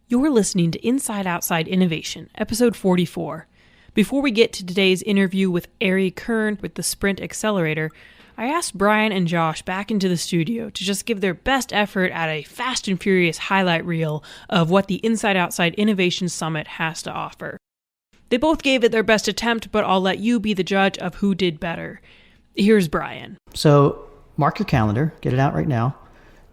You're listening to Inside Outside Innovation, episode 44. Before we get to today's interview with Ari Kern with the Sprint Accelerator, I asked Brian and Josh back into the studio to just give their best effort at a fast and furious highlight reel of what the Inside Outside Innovation Summit has to offer. They both gave it their best attempt, but I'll let you be the judge of who did better. Here's Brian. So mark your calendar, get it out right now.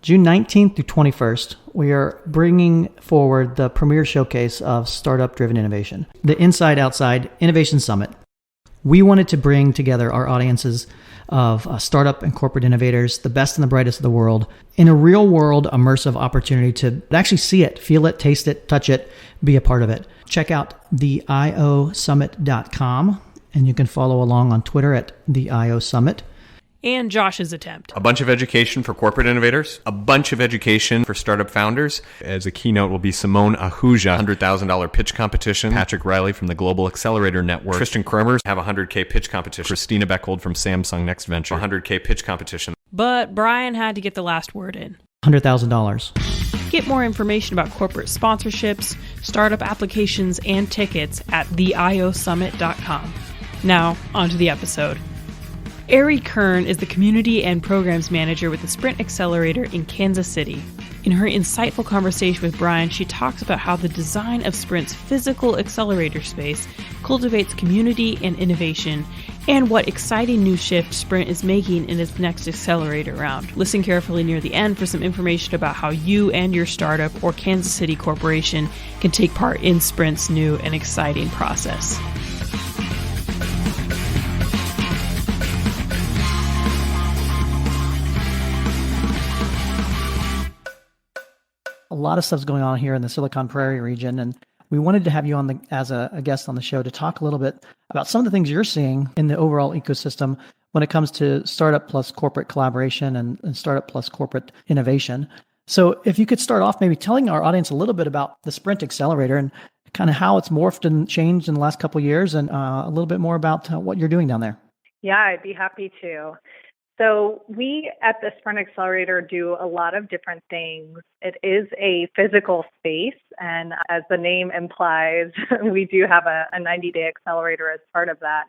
June 19th through 21st, we are bringing forward the premier showcase of startup-driven innovation, the Inside Outside Innovation Summit. We wanted to bring together our audiences of startup and corporate innovators, the best and the brightest of the world, in a real-world immersive opportunity to actually see it, feel it, taste it, touch it, be a part of it. Check out theiosummit.com, and you can follow along on Twitter at theiosummit. And Josh's attempt. A bunch of education for corporate innovators, a bunch of education for startup founders. As a keynote will be Simone Ahuja, $100,000 pitch competition. Patrick Riley from the Global Accelerator Network. Christian Kromers have a $100K pitch competition. Christina Beckold from Samsung Next Venture, $100K pitch competition. But Brian had to get the last word in. $100,000. Get more information about corporate sponsorships, startup applications, and tickets at theiosummit.com. Now, on to the episode. Ari Kern is the Community and Programs Manager with the Sprint Accelerator in Kansas City. In her insightful conversation with Brian, she talks about how the design of Sprint's physical accelerator space cultivates community and innovation, and what exciting new shift Sprint is making in its next accelerator round. Listen carefully near the end for some information about how you and your startup or Kansas City corporation can take part in Sprint's new and exciting process. A lot of stuff's going on here in the Silicon Prairie region, and we wanted to have you on as a guest on the show to talk a little bit about some of the things you're seeing in the overall ecosystem when it comes to startup plus corporate collaboration and startup plus corporate innovation. So if you could start off maybe telling our audience a little bit about the Sprint Accelerator and kind of how it's morphed and changed in the last couple of years, and a little bit more about what you're doing down there. Yeah, I'd be happy to. So we at the Sprint Accelerator do a lot of different things. It is a physical space, and as the name implies, we do have a 90-day accelerator as part of that.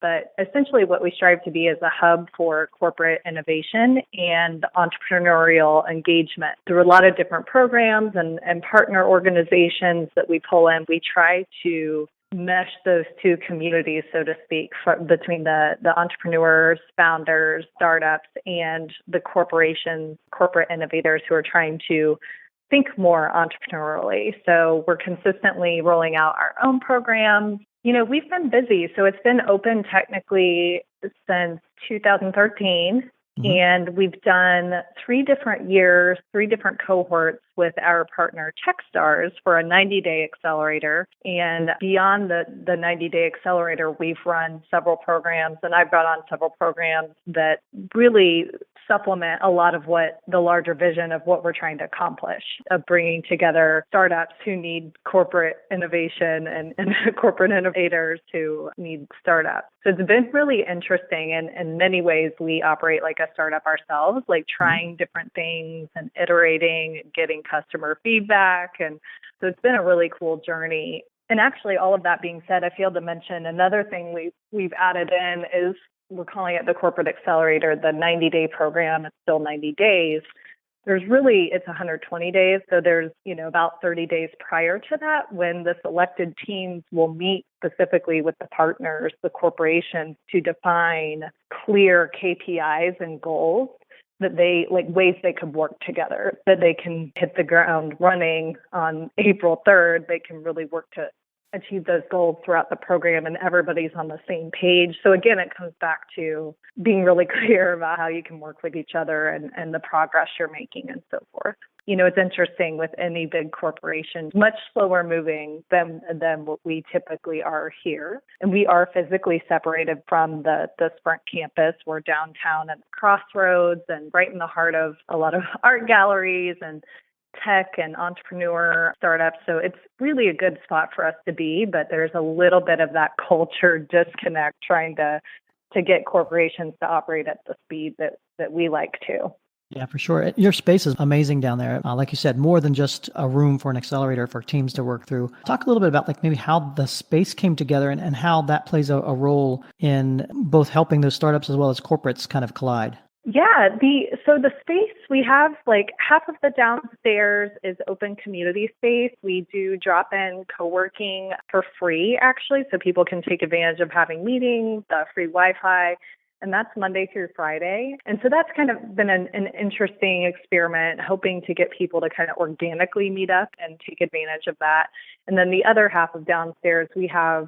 But essentially what we strive to be is a hub for corporate innovation and entrepreneurial engagement. Through a lot of different programs and partner organizations that we pull in, we try to mesh those two communities, so to speak, between the entrepreneurs, founders, startups, and the corporations, corporate innovators who are trying to think more entrepreneurially. So we're consistently rolling out our own programs. You know, we've been busy. So it's been open technically since 2013. And we've done 3 different years, 3 different cohorts with our partner Techstars for a 90-day accelerator. And beyond the 90-day accelerator, we've run several programs, and I've brought on several programs that really supplement a lot of what the larger vision of what we're trying to accomplish, of bringing together startups who need corporate innovation and corporate innovators who need startups. So it's been really interesting. And in many ways, we operate like a startup ourselves, like trying different things and iterating, getting customer feedback. And so it's been a really cool journey. And actually, all of that being said, I failed to mention another thing we've added in is we're calling it the Corporate Accelerator, the 90-day program. It's still 90 days. It's 120 days. So there's, about 30 days prior to that when the selected teams will meet specifically with the partners, the corporations, to define clear KPIs and goals that ways they could work together, that they can hit the ground running on April 3rd. They can really work to achieve those goals throughout the program, and everybody's on the same page. So again, it comes back to being really clear about how you can work with each other and the progress you're making and so forth. It's interesting with any big corporation, much slower moving than what we typically are here. And we are physically separated from the Sprint campus. We're downtown at the Crossroads and right in the heart of a lot of art galleries and tech and entrepreneur startups. So it's really a good spot for us to be, but there's a little bit of that culture disconnect trying to get corporations to operate at the speed that we like to. Yeah, for sure. Your space is amazing down there. Like you said, more than just a room for an accelerator for teams to work through. Talk a little bit about like maybe how the space came together and how that plays a role in both helping those startups as well as corporates kind of collide. Yeah, the space we have, like half of the downstairs is open community space. We do drop-in co-working for free actually, so people can take advantage of having meetings, free Wi-Fi, and that's Monday through Friday. And so that's kind of been an interesting experiment, hoping to get people to kind of organically meet up and take advantage of that. And then the other half of downstairs, we have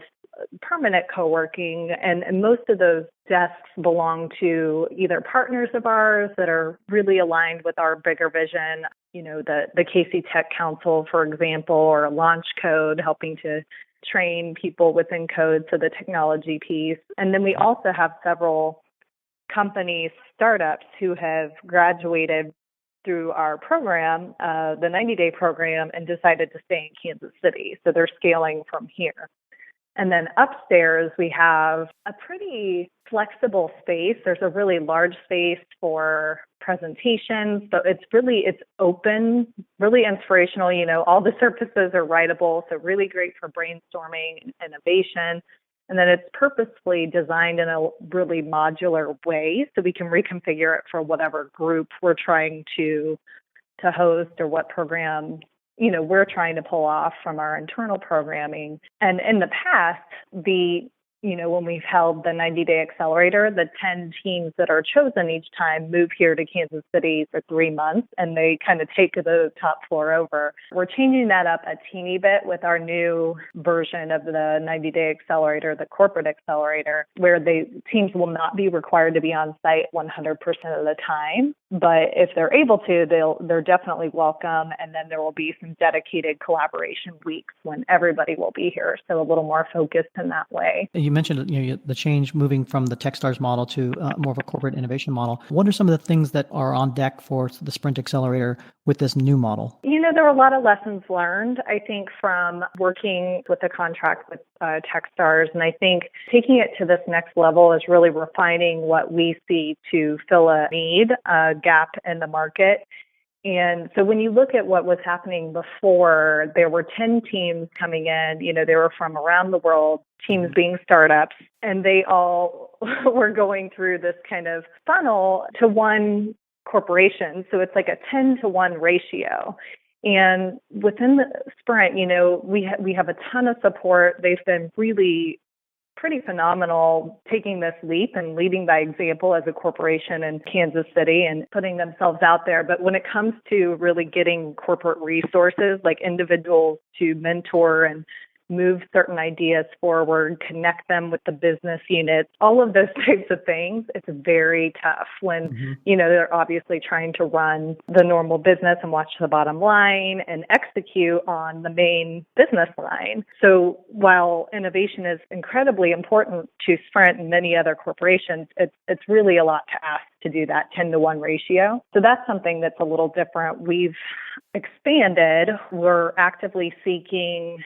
permanent co-working, and most of those desks belong to either partners of ours that are really aligned with our bigger vision, the Casey Tech Council, for example, or Launch Code, helping to train people within code, so the technology piece. And then we also have several companies, startups who have graduated through our program, the 90-day program, and decided to stay in Kansas City. So they're scaling from here. And then upstairs, we have a pretty flexible space. There's a really large space for presentations. So it's open, really inspirational. All the surfaces are writable, so really great for brainstorming and innovation. And then it's purposefully designed in a really modular way, so we can reconfigure it for whatever group we're trying to host or what program we're trying to pull off from our internal programming. And in the past, when we've held the 90-day accelerator, the 10 teams that are chosen each time move here to Kansas City for 3 months, and they kind of take the top floor over. We're changing that up a teeny bit with our new version of the 90-day accelerator, the corporate accelerator, where teams will not be required to be on site 100% of the time. But if they're able to, they're definitely welcome. And then there will be some dedicated collaboration weeks when everybody will be here. So a little more focused in that way. You mentioned the change moving from the Techstars model to more of a corporate innovation model. What are some of the things that are on deck for the Sprint Accelerator with this new model? There were a lot of lessons learned, I think, from working with the contract with Techstars. And I think taking it to this next level is really refining what we see to fill a need, a gap in the market. And so when you look at what was happening before, there were 10 teams coming in, they were from around the world, teams being startups, and they all were going through this kind of funnel to one corporation. So it's like a 10-to-1 ratio. And within the Sprint, we have a ton of support. They've been really pretty phenomenal taking this leap and leading by example as a corporation in Kansas City and putting themselves out there. But when it comes to really getting corporate resources, like individuals to mentor and move certain ideas forward, connect them with the business units, all of those types of things, it's very tough when, they're obviously trying to run the normal business and watch the bottom line and execute on the main business line. So while innovation is incredibly important to Sprint and many other corporations, it's really a lot to ask to do that 10-to-1 ratio. So that's something that's a little different. We've expanded. We're actively seeking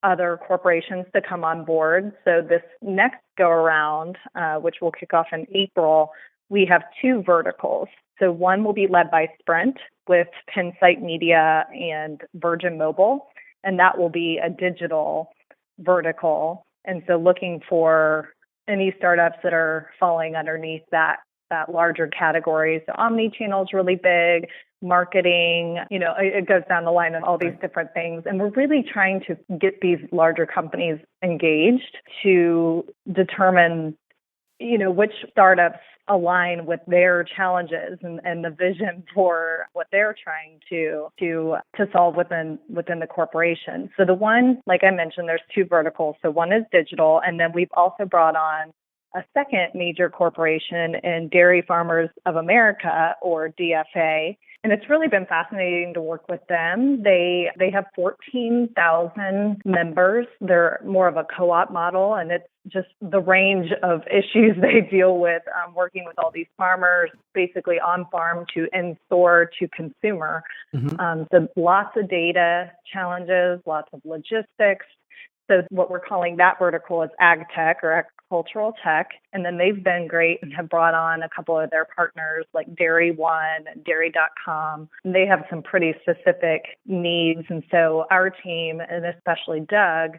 other corporations to come on board. So this next go around, which will kick off in April, we have 2 verticals. So one will be led by Sprint with Pinsight Media and Virgin Mobile, and that will be a digital vertical. And so looking for any startups that are falling underneath that larger category. So omni-channel is really big. Marketing, it goes down the line of all these different things. And we're really trying to get these larger companies engaged to determine, which startups align with their challenges and the vision for what they're trying to solve within the corporation. So the one, like I mentioned, there's 2 verticals. So one is digital, and then we've also brought on a second major corporation in Dairy Farmers of America, or DFA. And it's really been fascinating to work with them. They have 14,000 members. They're more of a co-op model, and it's just the range of issues they deal with working with all these farmers, basically on farm to in-store to consumer. So lots of data challenges, lots of logistics. So what we're calling that vertical is ag tech or agricultural tech. And then they've been great and have brought on a couple of their partners like Dairy One and Dairy.com. And they have some pretty specific needs. And so our team, and especially Doug,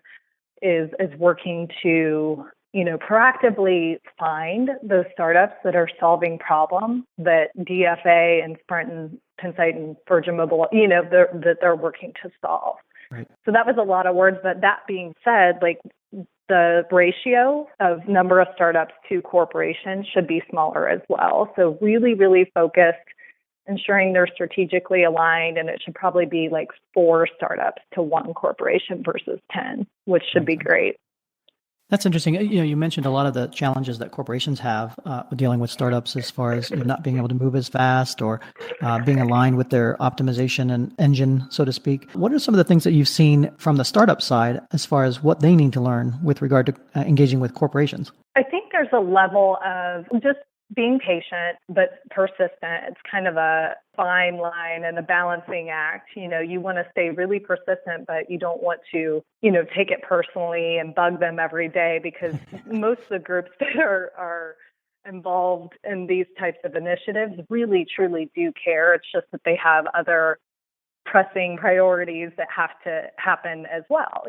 is working to proactively find those startups that are solving problems that DFA and Sprint and Pensight and Virgin Mobile, that they're working to solve. Right. So that was a lot of words. But that being said, like the ratio of number of startups to corporations should be smaller as well. So really, really focused, ensuring they're strategically aligned, and it should probably be like 4 startups to 1 corporation versus 10, which should be great. That's interesting. You mentioned a lot of the challenges that corporations have dealing with startups as far as not being able to move as fast or being aligned with their optimization and engine, so to speak. What are some of the things that you've seen from the startup side as far as what they need to learn with regard to engaging with corporations? I think there's a level of just being patient but persistent. It's kind of a fine line and a balancing act. You want to stay really persistent, but you don't want to, take it personally and bug them every day, because most of the groups that are involved in these types of initiatives really, truly do care. It's just that they have other pressing priorities that have to happen as well,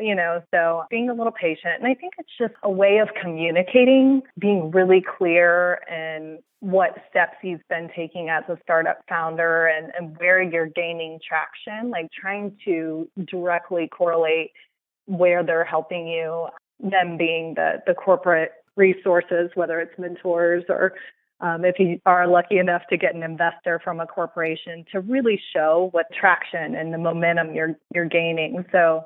so being a little patient. And I think it's just a way of communicating, being really clear in what steps you've been taking as a startup founder and where you're gaining traction, like trying to directly correlate where they're helping you, them being the corporate resources, whether it's mentors or if you are lucky enough to get an investor from a corporation, to really show what traction and the momentum you're gaining. So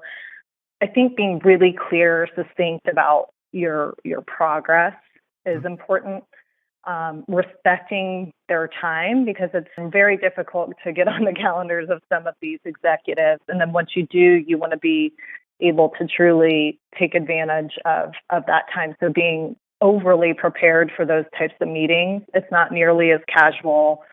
I think being really clear, succinct about your progress is important. Respecting their time, because it's very difficult to get on the calendars of some of these executives. And then once you do, you want to be able to truly take advantage of that time. So being overly prepared for those types of meetings. It's not nearly as casual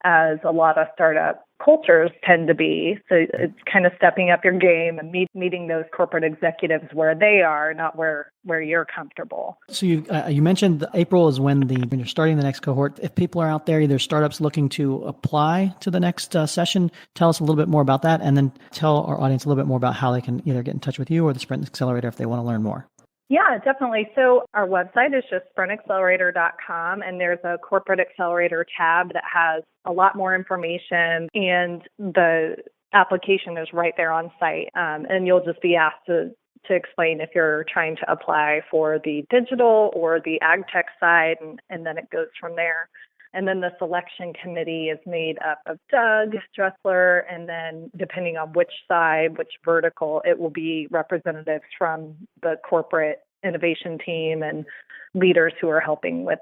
as a lot of startup cultures tend to be. So it's kind of stepping up your game and meeting those corporate executives where they are, not where you're comfortable. So you mentioned April is when you're starting the next cohort. If people are out there, either startups looking to apply to the next session, tell us a little bit more about that, and then tell our audience a little bit more about how they can either get in touch with you or the Sprint Accelerator if they want to learn more. Yeah, definitely. So our website is just sprintaccelerator.com, and there's a corporate accelerator tab that has a lot more information, and the application is right there on site. And you'll just be asked to explain if you're trying to apply for the digital or the ag tech side, and then it goes from there. And then the selection committee is made up of Doug Dressler, and then depending on which side, which vertical, it will be representatives from the corporate innovation team and leaders who are helping with,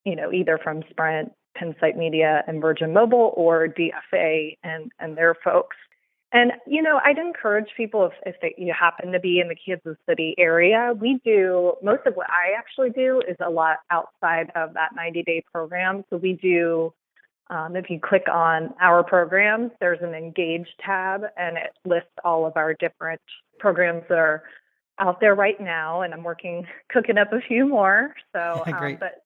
either from Sprint, Pensight Media, and Virgin Mobile, or DFA and their folks. And, I'd encourage people, if you happen to be in the Kansas City area, most of what I actually do is a lot outside of that 90-day program. So we do, if you click on our programs, there's an Engage tab, and it lists all of our different programs that are out there right now. And I'm cooking up a few more. So, Great. But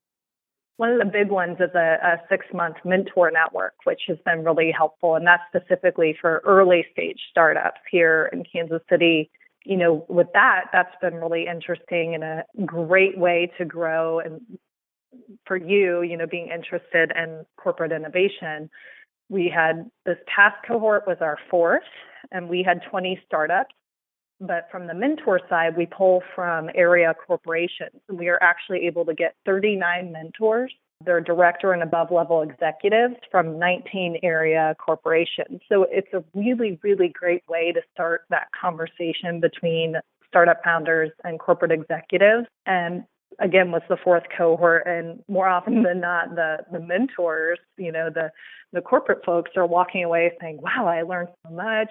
one of the big ones is a 6-month mentor network, which has been really helpful. And that's specifically for early stage startups here in Kansas City. With that's been really interesting and a great way to grow. And for you, being interested in corporate innovation, we had this past cohort was our 4th, and we had 20 startups. But from the mentor side, we pull from area corporations. And we are actually able to get 39 mentors. They're director and above level executives from 19 area corporations. So it's a really, really great way to start that conversation between startup founders and corporate executives. And again, was the 4th cohort. And more often than not, the mentors, the corporate folks are walking away saying, wow, I learned so much.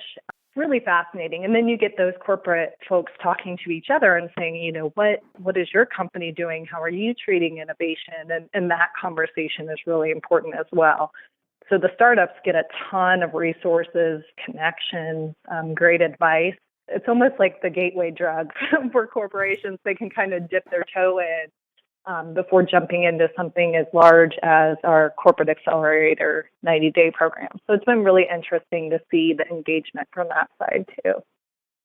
Really fascinating. And then you get those corporate folks talking to each other and saying, what is your company doing? How are you treating innovation? And that conversation is really important as well. So the startups get a ton of resources, connections, great advice. it's almost like the gateway drug for corporations. They can kind of dip their toe in before jumping into something as large as our Corporate Accelerator 90-day program. So it's been really interesting to see the engagement from that side too.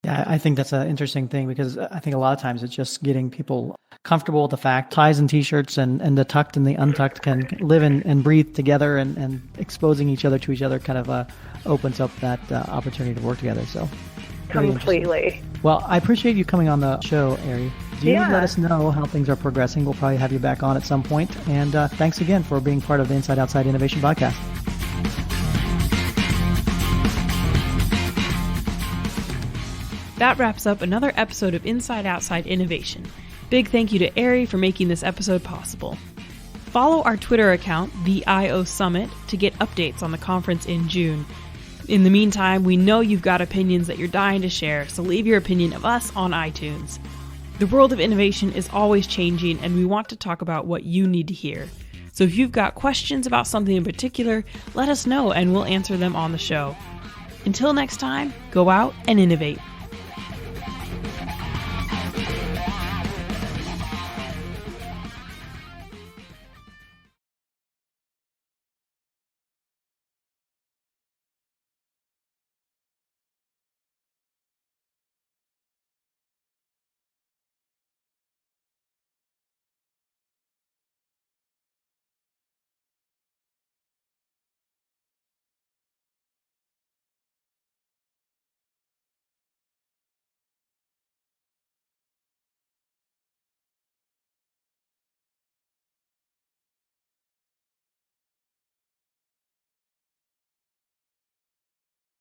Yeah, I think that's an interesting thing because I think a lot of times it's just getting people comfortable with the fact ties and T-shirts and the tucked and the untucked can live and breathe together, and exposing each other to each other kind of opens up that opportunity to work together. So completely. Well, I appreciate you coming on the show, Ari. Do let us know how things are progressing. We'll probably have you back on at some point. And thanks again for being part of the Inside Outside Innovation Podcast. That wraps up another episode of Inside Outside Innovation. Big thank you to Ari for making this episode possible. Follow our Twitter account, the IO Summit, to get updates on the conference in June. In the meantime, we know you've got opinions that you're dying to share, so leave your opinion of us on iTunes. The world of innovation is always changing, and we want to talk about what you need to hear. So if you've got questions about something in particular, let us know and we'll answer them on the show. Until next time, go out and innovate.